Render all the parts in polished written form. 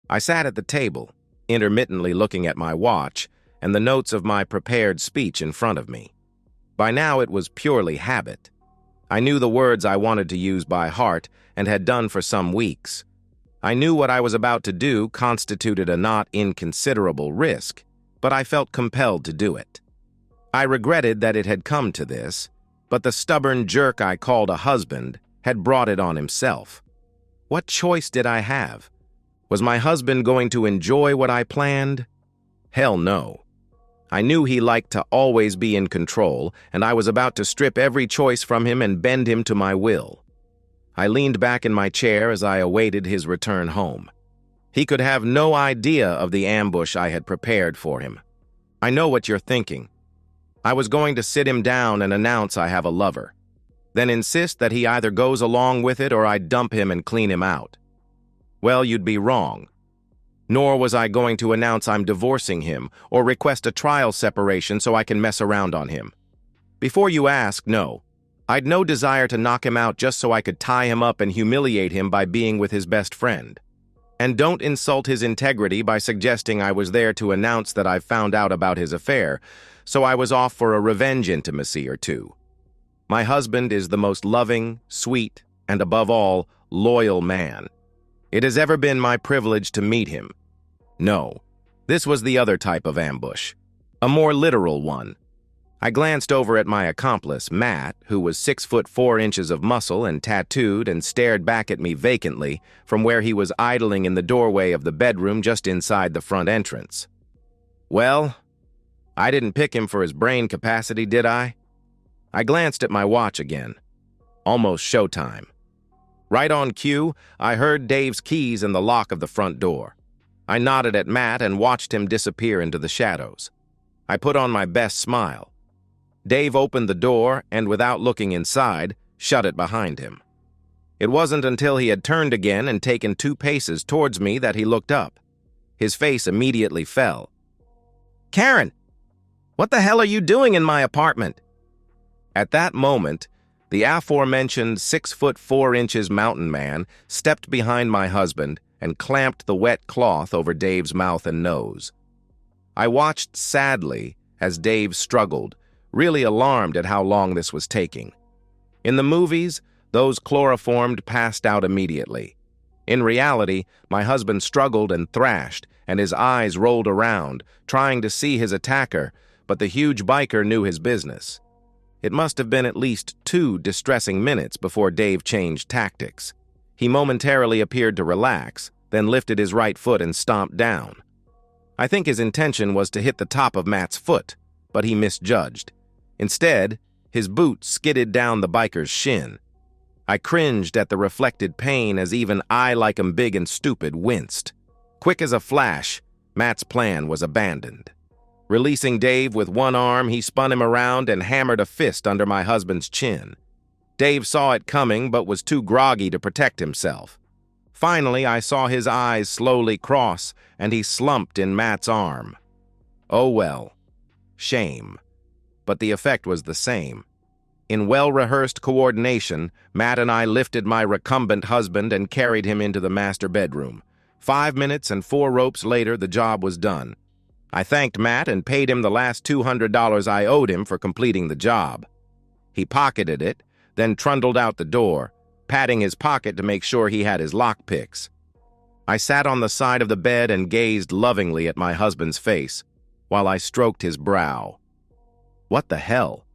I sat at the table, intermittently looking at my watch and the notes of my prepared speech in front of me. By now it was purely habit. I knew the words I wanted to use by heart and had done for some weeks. I knew what I was about to do constituted a not inconsiderable risk, but I felt compelled to do it. I regretted that it had come to this, but the stubborn jerk I called a husband had brought it on himself. What choice did I have? Was my husband going to enjoy what I planned? Hell no. I knew he liked to always be in control, and I was about to strip every choice from him and bend him to my will. I leaned back in my chair as I awaited his return home. He could have no idea of the ambush I had prepared for him. I know what you're thinking. I was going to sit him down and announce I have a lover, then insist that he either goes along with it or I dump him and clean him out. Well, you'd be wrong. Nor was I going to announce I'm divorcing him or request a trial separation so I can mess around on him. Before you ask, no. I'd no desire to knock him out just so I could tie him up and humiliate him by being with his best friend. And don't insult his integrity by suggesting I was there to announce that I've found out about his affair, so I was off for a revenge intimacy or two. My husband is the most loving, sweet, and above all, loyal man. It has ever been my privilege to meet him. No, this was the other type of ambush, a more literal one. I glanced over at my accomplice, Matt, who was 6'4" of muscle and tattooed, and stared back at me vacantly from where he was idling in the doorway of the bedroom just inside the front entrance. Well, I didn't pick him for his brain capacity, did I? I glanced at my watch again. Almost showtime. Right on cue, I heard Dave's keys in the lock of the front door. I nodded at Matt and watched him disappear into the shadows. I put on my best smile. Dave opened the door and, without looking inside, shut it behind him. It wasn't until he had turned again and taken 2 paces towards me that he looked up. His face immediately fell. "Karen, what the hell are you doing in my apartment?" At that moment, the aforementioned 6'4" mountain man stepped behind my husband and clamped the wet cloth over Dave's mouth and nose. I watched sadly as Dave struggled, really alarmed at how long this was taking. In the movies, those chloroformed passed out immediately. In reality, my husband struggled and thrashed, and his eyes rolled around, trying to see his attacker, but the huge biker knew his business. It must have been at least 2 distressing minutes before Dave changed tactics. He momentarily appeared to relax, then lifted his right foot and stomped down. I think his intention was to hit the top of Matt's foot, but he misjudged. Instead, his boot skidded down the biker's shin. I cringed at the reflected pain as even I, like him big and stupid, winced. Quick as a flash, Matt's plan was abandoned. Releasing Dave with one arm, he spun him around and hammered a fist under my husband's chin. Dave saw it coming but was too groggy to protect himself. Finally, I saw his eyes slowly cross, and he slumped in Matt's arm. Oh well. Shame. But the effect was the same. In well-rehearsed coordination, Matt and I lifted my recumbent husband and carried him into the master bedroom. 5 minutes and 4 ropes later, the job was done. I thanked Matt and paid him the last $200 I owed him for completing the job. He pocketed it, then trundled out the door, patting his pocket to make sure he had his lockpicks. I sat on the side of the bed and gazed lovingly at my husband's face, while I stroked his brow. What the hell?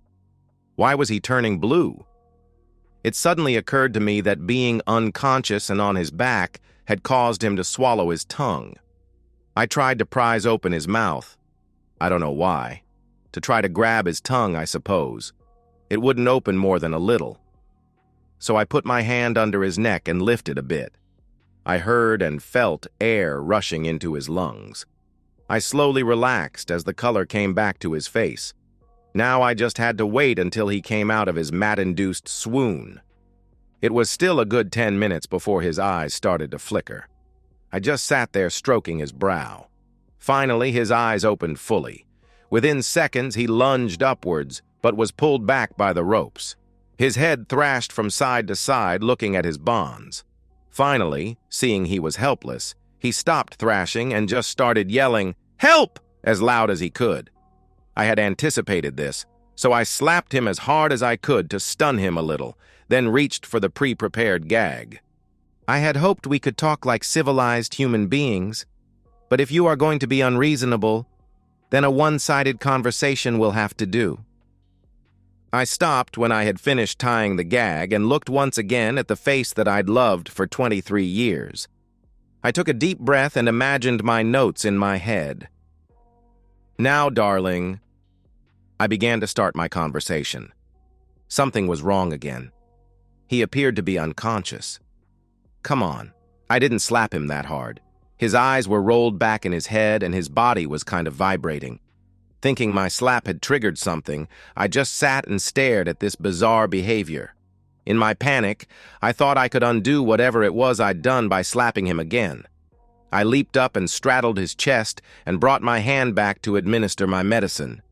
Why was he turning blue? It suddenly occurred to me that being unconscious and on his back had caused him to swallow his tongue. I tried to prise open his mouth. I don't know why. To try to grab his tongue, I suppose. It wouldn't open more than a little. So I put my hand under his neck and lifted a bit. I heard and felt air rushing into his lungs. I slowly relaxed as the color came back to his face. Now I just had to wait until he came out of his mat-induced swoon. It was still a good 10 minutes before his eyes started to flicker. I just sat there stroking his brow. Finally, his eyes opened fully. Within seconds, he lunged upwards, but was pulled back by the ropes. His head thrashed from side to side, looking at his bonds. Finally, seeing he was helpless, He stopped thrashing and just started yelling, "Help!" as loud as he could. I had anticipated this, so I slapped him as hard as I could to stun him a little, then reached for the pre-prepared gag. I had hoped we could talk like civilized human beings, but if you are going to be unreasonable, then a one-sided conversation will have to do. I stopped when I had finished tying the gag and looked once again at the face that I'd loved for 23 years. I took a deep breath and imagined my notes in my head. "Now, darling," I began to start my conversation. Something was wrong again. He appeared to be unconscious. Come on, I didn't slap him that hard. His eyes were rolled back in his head and his body was kind of vibrating. Thinking my slap had triggered something, I just sat and stared at this bizarre behavior. In my panic, I thought I could undo whatever it was I'd done by slapping him again. I leaped up and straddled his chest and brought my hand back to administer my medicine.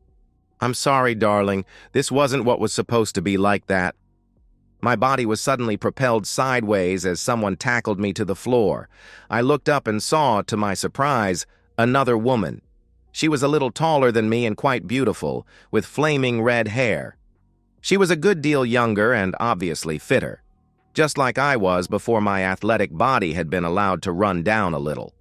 "I'm sorry, darling. This wasn't what was supposed to be like that." My body was suddenly propelled sideways as someone tackled me to the floor. I looked up and saw, to my surprise, another woman. She was a little taller than me and quite beautiful, with flaming red hair. She was a good deal younger and obviously fitter, just like I was before my athletic body had been allowed to run down a little.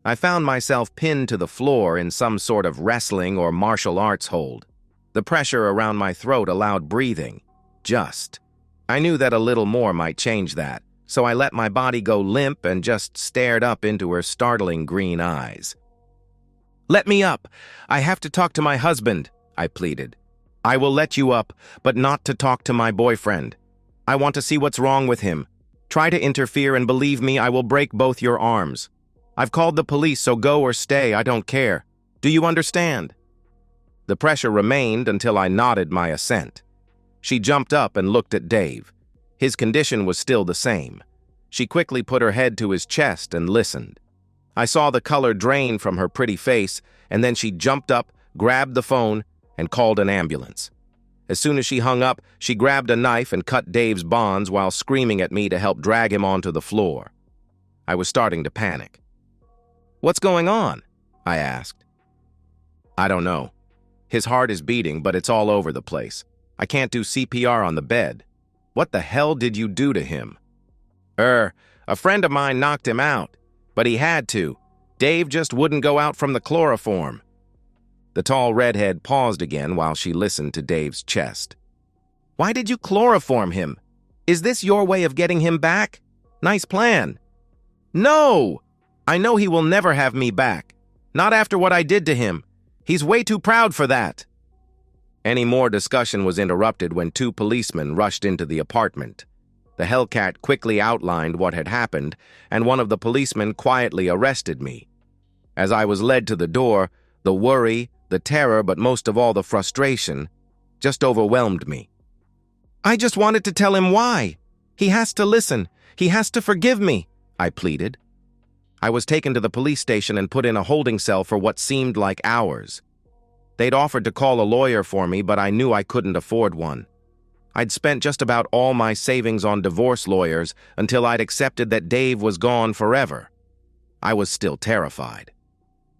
I found myself pinned to the floor in some sort of wrestling or martial arts hold. The pressure around my throat allowed breathing. Just. I knew that a little more might change that, so I let my body go limp and just stared up into her startling green eyes. "Let me up. I have to talk to my husband," I pleaded. "I will let you up, but not to talk to my boyfriend. I want to see what's wrong with him. Try to interfere and believe me, I will break both your arms. I've called the police, so go or stay, I don't care. Do you understand?" The pressure remained until I nodded my assent. She jumped up and looked at Dave. His condition was still the same. She quickly put her head to his chest and listened. I saw the color drain from her pretty face, and then she jumped up, grabbed the phone, and called an ambulance. As soon as she hung up, she grabbed a knife and cut Dave's bonds while screaming at me to help drag him onto the floor. I was starting to panic. "What's going on?" I asked. "I don't know. His heart is beating, but it's all over the place. I can't do CPR on the bed. What the hell did you do to him?" A friend of mine knocked him out, but he had to. Dave just wouldn't go out from the chloroform." The tall redhead paused again while she listened to Dave's chest. "Why did you chloroform him? Is this your way of getting him back? Nice plan." "No! I know he will never have me back. Not after what I did to him. He's way too proud for that." Any more discussion was interrupted when two policemen rushed into the apartment. The Hellcat quickly outlined what had happened, and one of the policemen quietly arrested me. As I was led to the door, the worry, the terror, but most of all the frustration, just overwhelmed me. "I just wanted to tell him why. He has to listen. He has to forgive me," I pleaded. I was taken to the police station and put in a holding cell for what seemed like hours. They'd offered to call a lawyer for me, but I knew I couldn't afford one. I'd spent just about all my savings on divorce lawyers until I'd accepted that Dave was gone forever. I was still terrified.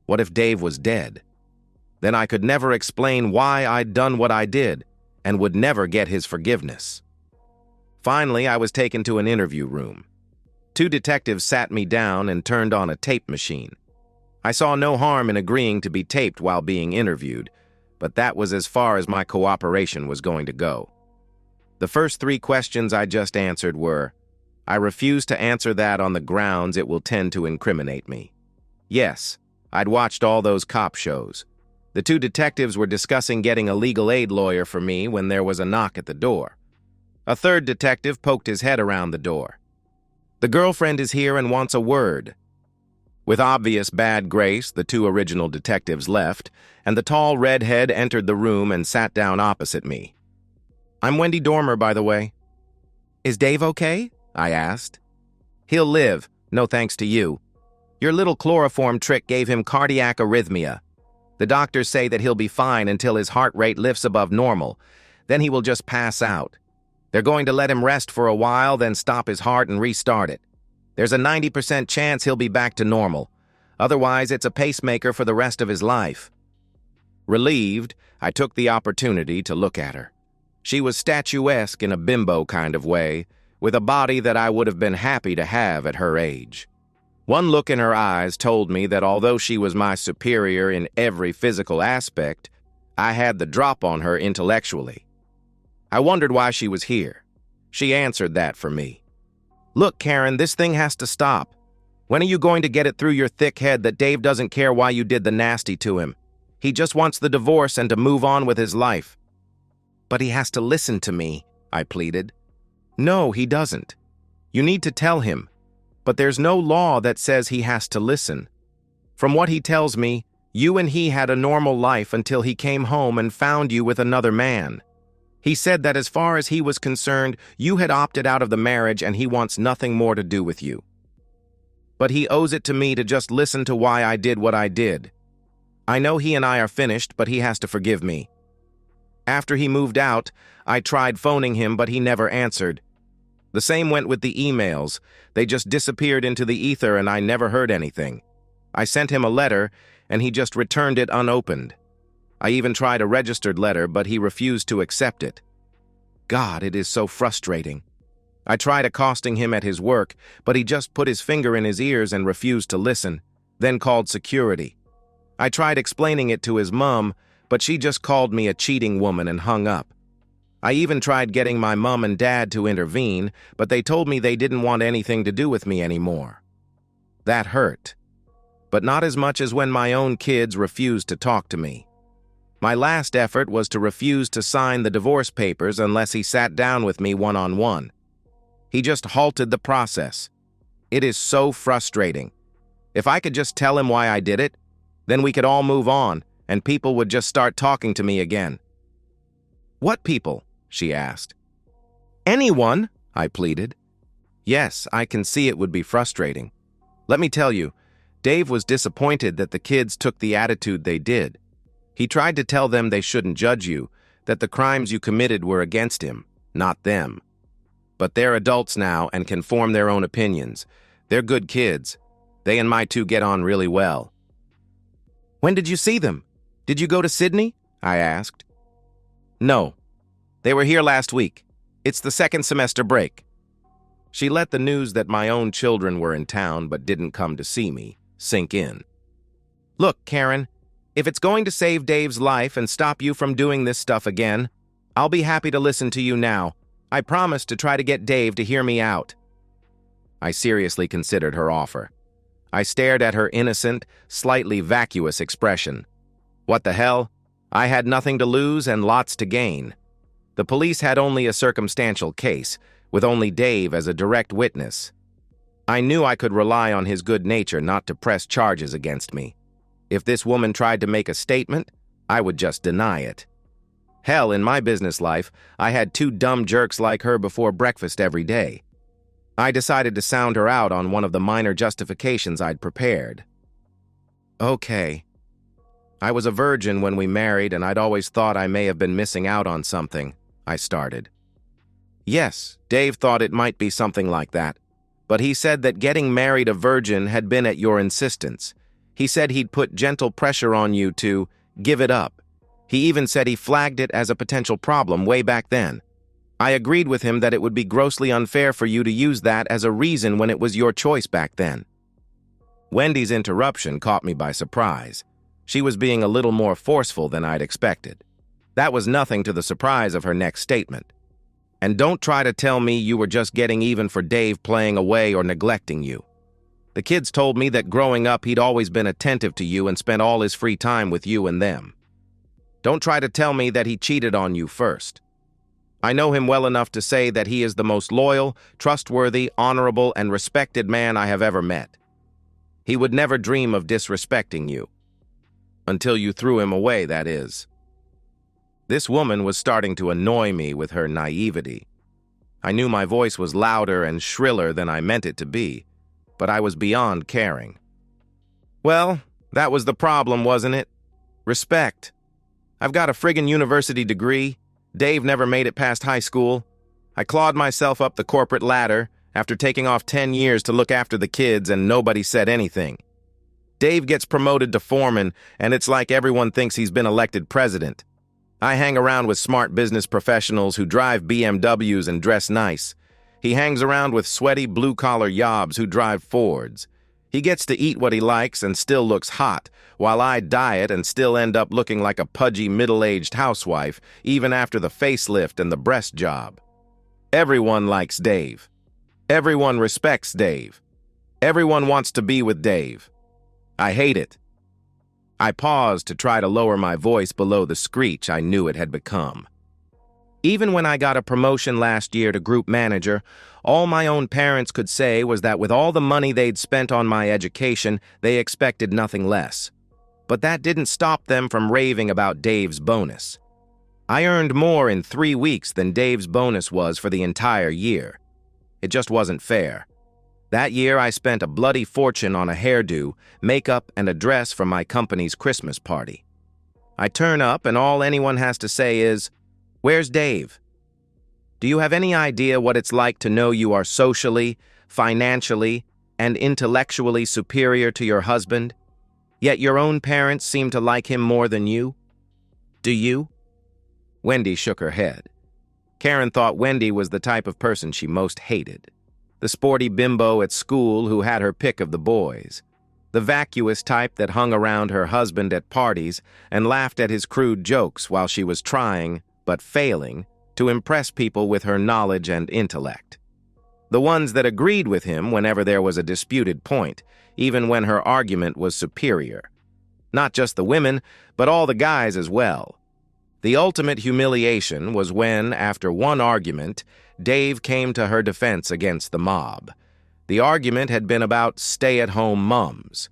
What if Dave was dead? Then I could never explain why I'd done what I did and would never get his forgiveness. Finally, I was taken to an interview room. Two detectives sat me down and turned on a tape machine. I saw no harm in agreeing to be taped while being interviewed, but that was as far as my cooperation was going to go. The first 3 questions I just answered were, I refuse to answer that on the grounds it will tend to incriminate me. Yes, I'd watched all those cop shows. The two detectives were discussing getting a legal aid lawyer for me when there was a knock at the door. A third detective poked his head around the door. "The girlfriend is here and wants a word." With obvious bad grace, the 2 original detectives left, and the tall redhead entered the room and sat down opposite me. "I'm Wendy Dormer, by the way." "Is Dave okay?" I asked. "He'll live, no thanks to you. Your little chloroform trick gave him cardiac arrhythmia. The doctors say that he'll be fine until his heart rate lifts above normal. Then he will just pass out. They're going to let him rest for a while, then stop his heart and restart it. There's a 90% chance he'll be back to normal. Otherwise, it's a pacemaker for the rest of his life. Relieved, I took the opportunity to look at her. She was statuesque in a bimbo kind of way, with a body that I would have been happy to have at her age. One look in her eyes told me that although she was my superior in every physical aspect, I had the drop on her intellectually. I wondered why she was here. She answered that for me. "Look, Karen, this thing has to stop. When are you going to get it through your thick head that Dave doesn't care why you did the nasty to him? He just wants the divorce and to move on with his life." "But he has to listen to me," I pleaded. "No, he doesn't. You need to tell him. But there's no law that says he has to listen. From what he tells me, you and he had a normal life until he came home and found you with another man. He said that as far as he was concerned, you had opted out of the marriage and he wants nothing more to do with you. But he owes it to me to just listen to why I did what I did. I know he and I are finished, but he has to forgive me. After he moved out, I tried phoning him, but he never answered. The same went with the emails. They just disappeared into the ether and I never heard anything. I sent him a letter and he just returned it unopened. I even tried a registered letter, but he refused to accept it. God, it is so frustrating. I tried accosting him at his work, but he just put his finger in his ears and refused to listen, then called security. I tried explaining it to his mom, but she just called me a cheating woman and hung up. I even tried getting my mom and dad to intervene, but they told me they didn't want anything to do with me anymore. That hurt, but not as much as when my own kids refused to talk to me. My last effort was to refuse to sign the divorce papers unless he sat down with me one-on-one. He just halted the process. It is so frustrating. If I could just tell him why I did it, then we could all move on, and people would just start talking to me again. "What people?" she asked. "Anyone," I pleaded. Yes, I can see it would be frustrating. Let me tell you, Dave was disappointed that the kids took the attitude they did. He tried to tell them they shouldn't judge you, that the crimes you committed were against him, not them. But they're adults now and can form their own opinions. They're good kids. They and my two get on really well. "When did you see them? Did you go to Sydney?" I asked. "No. They were here last week. It's the second semester break." She let the news that my own children were in town but didn't come to see me sink in. "Look, Karen, if it's going to save Dave's life and stop you from doing this stuff again, I'll be happy to listen to you now. I promise to try to get Dave to hear me out." I seriously considered her offer. I stared at her innocent, slightly vacuous expression. What the hell? I had nothing to lose and lots to gain. The police had only a circumstantial case, with only Dave as a direct witness. I knew I could rely on his good nature not to press charges against me. If this woman tried to make a statement, I would just deny it. Hell, in my business life, I had two dumb jerks like her before breakfast every day. I decided to sound her out on one of the minor justifications I'd prepared. "Okay. I was a virgin when we married and I'd always thought I may have been missing out on something," I started. "Yes, Dave thought it might be something like that, but he said that getting married a virgin had been at your insistence. He said he'd put gentle pressure on you to give it up. He even said he flagged it as a potential problem way back then. I agreed with him that it would be grossly unfair for you to use that as a reason when it was your choice back then." Wendy's interruption caught me by surprise. She was being a little more forceful than I'd expected. That was nothing to the surprise of her next statement. "And don't try to tell me you were just getting even for Dave playing away or neglecting you. The kids told me that growing up he'd always been attentive to you and spent all his free time with you and them. Don't try to tell me that he cheated on you first. I know him well enough to say that he is the most loyal, trustworthy, honorable, and respected man I have ever met. He would never dream of disrespecting you. Until you threw him away, that is." This woman was starting to annoy me with her naivety. I knew my voice was louder and shriller than I meant it to be, but I was beyond caring. "Well, that was the problem, wasn't it? Respect. I've got a friggin' university degree. Dave never made it past high school. I clawed myself up the corporate ladder, after taking off 10 years to look after the kids and nobody said anything. Dave gets promoted to foreman, and it's like everyone thinks he's been elected president. I hang around with smart business professionals who drive BMWs and dress nice. He hangs around with sweaty blue-collar yobs who drive Fords. He gets to eat what he likes and still looks hot, while I diet and still end up looking like a pudgy middle-aged housewife, even after the facelift and the breast job. Everyone likes Dave. Everyone respects Dave. Everyone wants to be with Dave. I hate it. I paused to try to lower my voice below the screech I knew it had become. Even when I got a promotion last year to group manager, all my own parents could say was that with all the money they'd spent on my education, they expected nothing less. But that didn't stop them from raving about Dave's bonus. I earned more in 3 weeks than Dave's bonus was for the entire year. It just wasn't fair. That year, I spent a bloody fortune on a hairdo, makeup, and a dress for my company's Christmas party. I turn up, and all anyone has to say is, "Where's Dave?" Do you have any idea what it's like to know you are socially, financially, and intellectually superior to your husband, yet your own parents seem to like him more than you? Do you? Wendy shook her head. Karen thought Wendy was the type of person she most hated. The sporty bimbo at school who had her pick of the boys. The vacuous type that hung around her husband at parties and laughed at his crude jokes while she was trying, but failing, to impress people with her knowledge and intellect. The ones that agreed with him whenever there was a disputed point, even when her argument was superior. Not just the women, but all the guys as well. The ultimate humiliation was when, after one argument, Dave came to her defense against the mob. The argument had been about stay-at-home moms.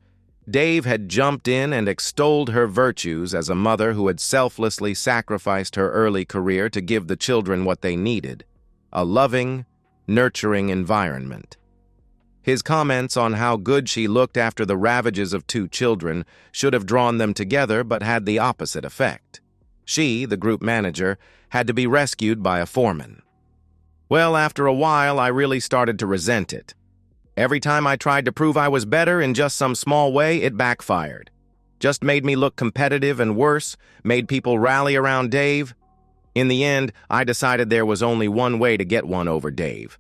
Dave had jumped in and extolled her virtues as a mother who had selflessly sacrificed her early career to give the children what they needed, a loving, nurturing environment. His comments on how good she looked after the ravages of 2 children should have drawn them together but had the opposite effect. She, the group manager, had to be rescued by a foreman. Well, after a while, I really started to resent it. Every time I tried to prove I was better in just some small way, it backfired. Just made me look competitive and worse, made people rally around Dave. In the end, I decided there was only one way to get one over Dave.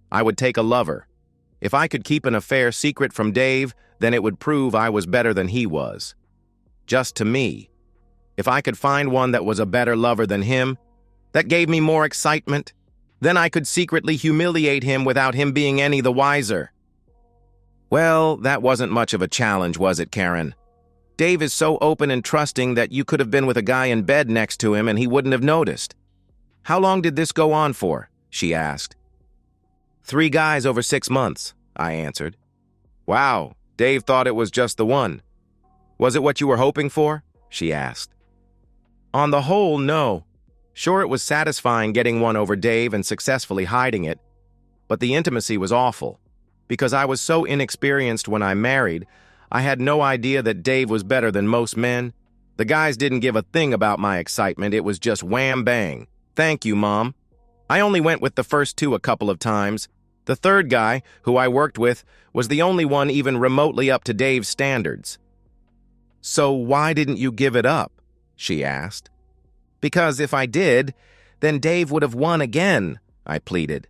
I would take a lover. If I could keep an affair secret from Dave, then it would prove I was better than he was. Just to me. If I could find one that was a better lover than him, that gave me more excitement, then I could secretly humiliate him without him being any the wiser. Well, that wasn't much of a challenge, was it, Karen? Dave is so open and trusting that you could have been with a guy in bed next to him and he wouldn't have noticed. How long did this go on for? She asked. 3 guys over 6 months, I answered. Wow, Dave thought it was just the one. Was it what you were hoping for? She asked. On the whole, no. Sure, it was satisfying getting one over Dave and successfully hiding it, but the intimacy was awful. Because I was so inexperienced when I married, I had no idea that Dave was better than most men. The guys didn't give a thing about my excitement. It was just wham bang. Thank you, Mom. I only went with the first 2 a couple of times. The third guy, who I worked with, was the only one even remotely up to Dave's standards. So why didn't you give it up? She asked. Because if I did, then Dave would have won again, I pleaded.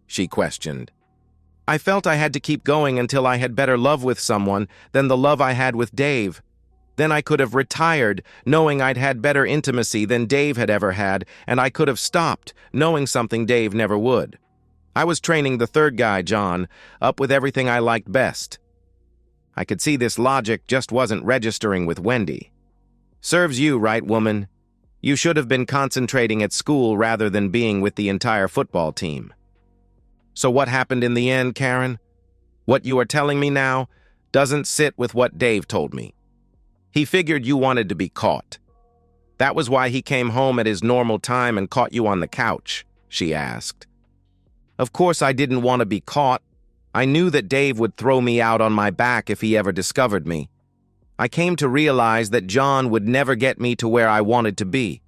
She questioned. I felt I had to keep going until I had better love with someone than the love I had with Dave. Then I could have retired, knowing I'd had better intimacy than Dave had ever had, and I could have stopped, knowing something Dave never would. I was training the third guy, John, up with everything I liked best. I could see this logic just wasn't registering with Wendy. Serves you right, woman. You should have been concentrating at school rather than being with the entire football team. So what happened in the end, Karen? What you are telling me now doesn't sit with what Dave told me. He figured you wanted to be caught. That was why he came home at his normal time and caught you on the couch, she asked. Of course I didn't want to be caught. I knew that Dave would throw me out on my back if he ever discovered me. I came to realize that John would never get me to where I wanted to be,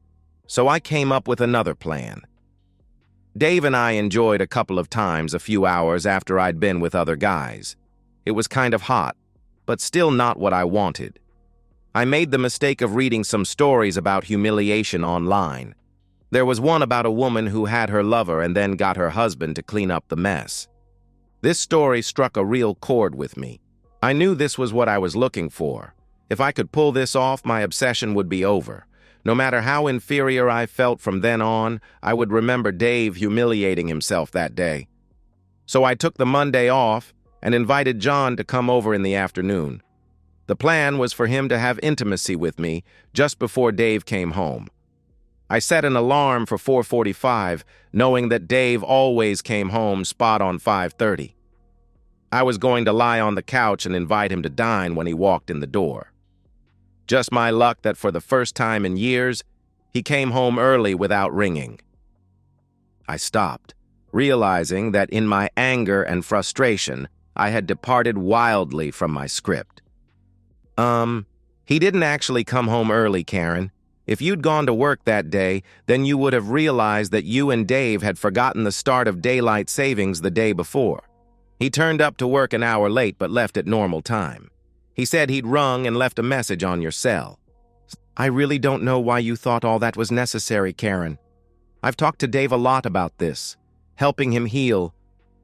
so I came up with another plan. Dave and I enjoyed a couple of times a few hours after I'd been with other guys. It was kind of hot, but still not what I wanted. I made the mistake of reading some stories about humiliation online. There was one about a woman who had her lover and then got her husband to clean up the mess. This story struck a real chord with me. I knew this was what I was looking for. If I could pull this off, my obsession would be over. No matter how inferior I felt from then on, I would remember Dave humiliating himself that day. So I took the Monday off and invited John to come over in the afternoon. The plan was for him to have intimacy with me just before Dave came home. I set an alarm for 4:45, knowing that Dave always came home spot on 5:30. I was going to lie on the couch and invite him to dine when he walked in the door. Just my luck that for the first time in years, he came home early without ringing. I stopped, realizing that in my anger and frustration, I had departed wildly from my script. He didn't actually come home early, Karen. If you'd gone to work that day, then you would have realized that you and Dave had forgotten the start of daylight savings the day before. He turned up to work an hour late but left at normal time. He said he'd rung and left a message on your cell. I really don't know why you thought all that was necessary, Karen. I've talked to Dave a lot about this, helping him heal.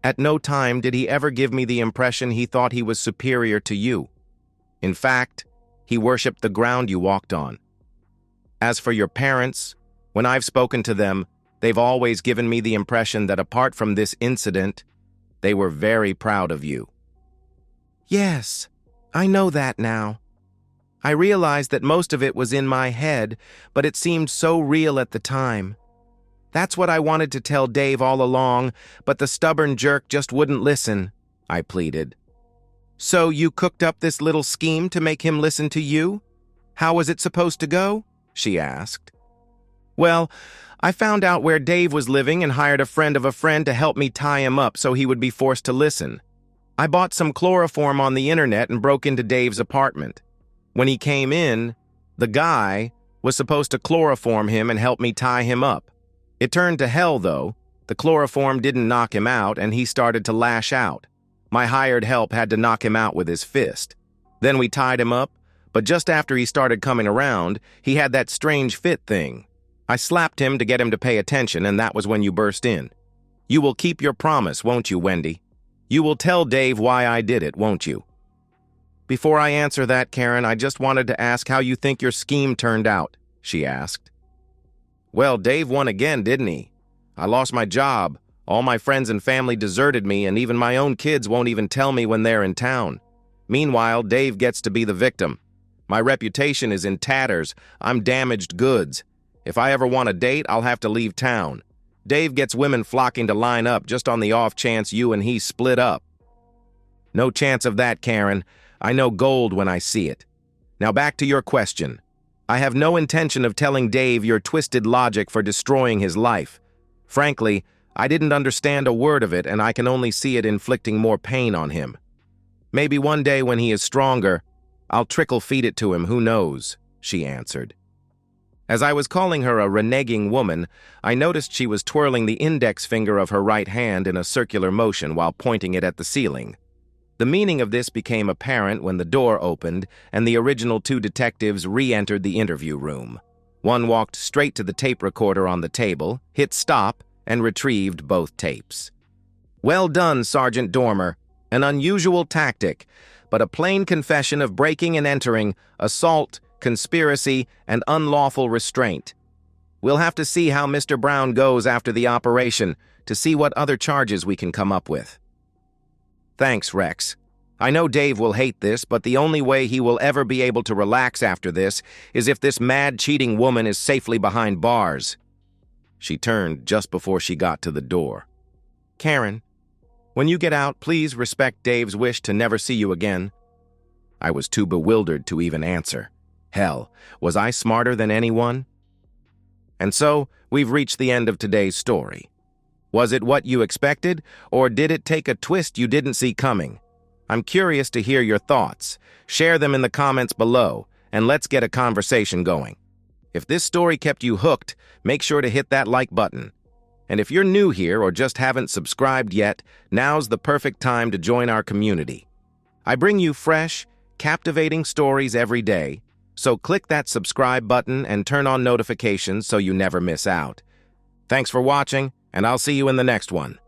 At no time did he ever give me the impression he thought he was superior to you. In fact, he worshipped the ground you walked on. As for your parents, when I've spoken to them, they've always given me the impression that apart from this incident, they were very proud of you. Yes, I know that now. I realized that most of it was in my head, but it seemed so real at the time. That's what I wanted to tell Dave all along, but the stubborn jerk just wouldn't listen, I pleaded. So you cooked up this little scheme to make him listen to you? How was it supposed to go? She asked. Well, I found out where Dave was living and hired a friend of a friend to help me tie him up so he would be forced to listen. I bought some chloroform on the internet and broke into Dave's apartment. When he came in, the guy was supposed to chloroform him and help me tie him up. It turned to hell, though. The chloroform didn't knock him out, and he started to lash out. My hired help had to knock him out with his fist. Then we tied him up, but just after he started coming around, he had that strange fit thing. I slapped him to get him to pay attention, and that was when you burst in. You will keep your promise, won't you, Wendy? You will tell Dave why I did it, won't you? Before I answer that, Karen, I just wanted to ask how you think your scheme turned out, she asked. Well, Dave won again, didn't he? I lost my job. All my friends and family deserted me, and even my own kids won't even tell me when they're in town. Meanwhile, Dave gets to be the victim. My reputation is in tatters. I'm damaged goods. If I ever want a date, I'll have to leave town. Dave gets women flocking to line up just on the off chance you and he split up. No chance of that, Karen. I know gold when I see it. Now back to your question. I have no intention of telling Dave your twisted logic for destroying his life. Frankly, I didn't understand a word of it, and I can only see it inflicting more pain on him. Maybe one day when he is stronger, I'll trickle-feed it to him, who knows, she answered. As I was calling her a reneging woman, I noticed she was twirling the index finger of her right hand in a circular motion while pointing it at the ceiling. The meaning of this became apparent when the door opened and the original two detectives re-entered the interview room. One walked straight to the tape recorder on the table, hit stop, and retrieved both tapes. Well done, Sergeant Dormer. An unusual tactic, but a plain confession of breaking and entering, assault, conspiracy, and unlawful restraint. We'll have to see how Mr. Brown goes after the operation to see what other charges we can come up with. Thanks, Rex. I know Dave will hate this, but the only way he will ever be able to relax after this is if this mad, cheating woman is safely behind bars. She turned just before she got to the door. Karen, when you get out, please respect Dave's wish to never see you again. I was too bewildered to even answer. Hell, was I smarter than anyone? And so, we've reached the end of today's story. Was it what you expected, or did it take a twist you didn't see coming? I'm curious to hear your thoughts. Share them in the comments below, and let's get a conversation going. If this story kept you hooked, make sure to hit that like button. And if you're new here or just haven't subscribed yet, now's the perfect time to join our community. I bring you fresh, captivating stories every day, so click that subscribe button and turn on notifications so you never miss out. Thanks for watching, and I'll see you in the next one.